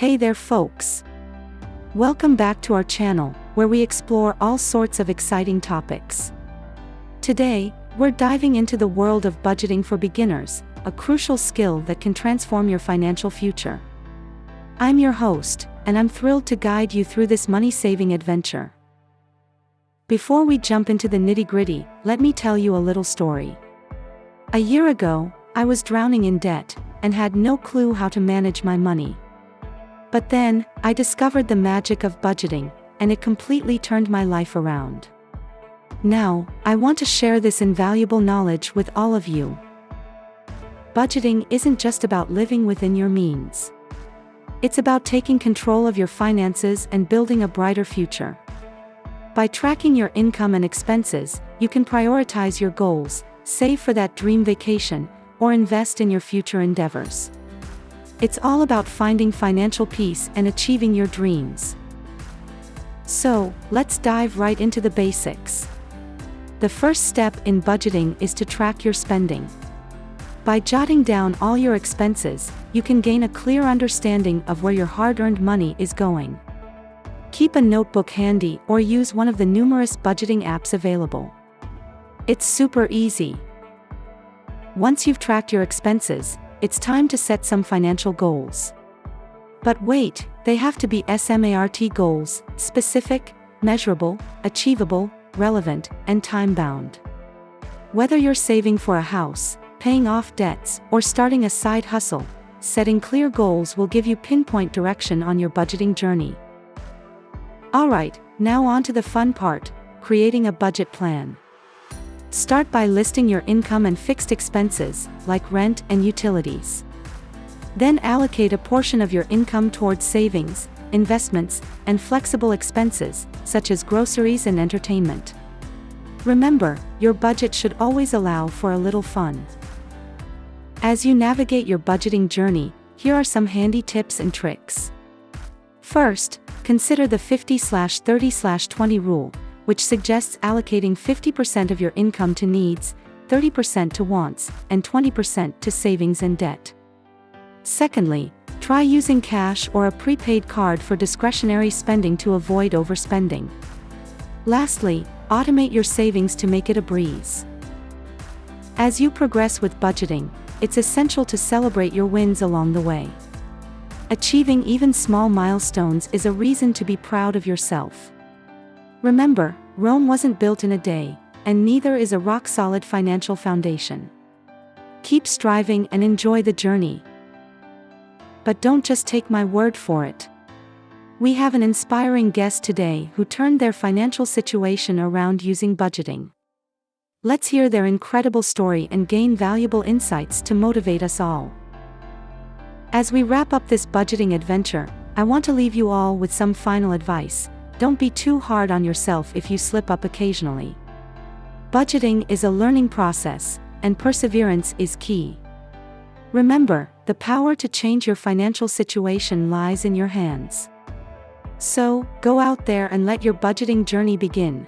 Hey there folks! Welcome back to our channel, where we explore all sorts of exciting topics. Today, we're diving into the world of budgeting for beginners, a crucial skill that can transform your financial future. I'm your host, and I'm thrilled to guide you through this money-saving adventure. Before we jump into the nitty-gritty, let me tell you a little story. A year ago, I was drowning in debt, and had no clue how to manage my money. But then, I discovered the magic of budgeting, and it completely turned my life around. Now, I want to share this invaluable knowledge with all of you. Budgeting isn't just about living within your means. It's about taking control of your finances and building a brighter future. By tracking your income and expenses, you can prioritize your goals, save for that dream vacation, or invest in your future endeavors. It's all about finding financial peace and achieving your dreams. So, let's dive right into the basics. The first step in budgeting is to track your spending. By jotting down all your expenses, you can gain a clear understanding of where your hard-earned money is going. Keep a notebook handy or use one of the numerous budgeting apps available. It's super easy. Once you've tracked your expenses, it's time to set some financial goals. But wait, they have to be SMART goals: specific, measurable, achievable, relevant, and time-bound. Whether you're saving for a house, paying off debts, or starting a side hustle, setting clear goals will give you pinpoint direction on your budgeting journey. Alright, now on to the fun part, creating a budget plan. Start by listing your income and fixed expenses, like rent and utilities. Then allocate a portion of your income towards savings, investments, and flexible expenses, such as groceries and entertainment. Remember, your budget should always allow for a little fun. As you navigate your budgeting journey, here are some handy tips and tricks. First, consider the 50/30/20 rule, which suggests allocating 50% of your income to needs, 30% to wants, and 20% to savings and debt. Secondly, try using cash or a prepaid card for discretionary spending to avoid overspending. Lastly, automate your savings to make it a breeze. As you progress with budgeting, it's essential to celebrate your wins along the way. Achieving even small milestones is a reason to be proud of yourself. Remember, Rome wasn't built in a day, and neither is a rock-solid financial foundation. Keep striving and enjoy the journey. But don't just take my word for it. We have an inspiring guest today who turned their financial situation around using budgeting. Let's hear their incredible story and gain valuable insights to motivate us all. As we wrap up this budgeting adventure, I want to leave you all with some final advice. Don't be too hard on yourself if you slip up occasionally. Budgeting is a learning process, and perseverance is key. Remember, the power to change your financial situation lies in your hands. So, go out there and let your budgeting journey begin.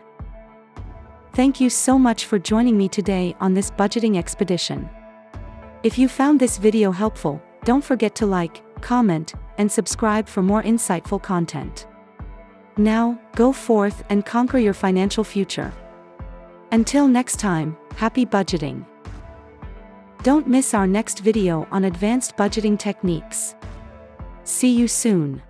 Thank you so much for joining me today on this budgeting expedition. If you found this video helpful, don't forget to like, comment, and subscribe for more insightful content. Now, go forth and conquer your financial future. Until next time, happy budgeting. Don't miss our next video on advanced budgeting techniques. See you soon.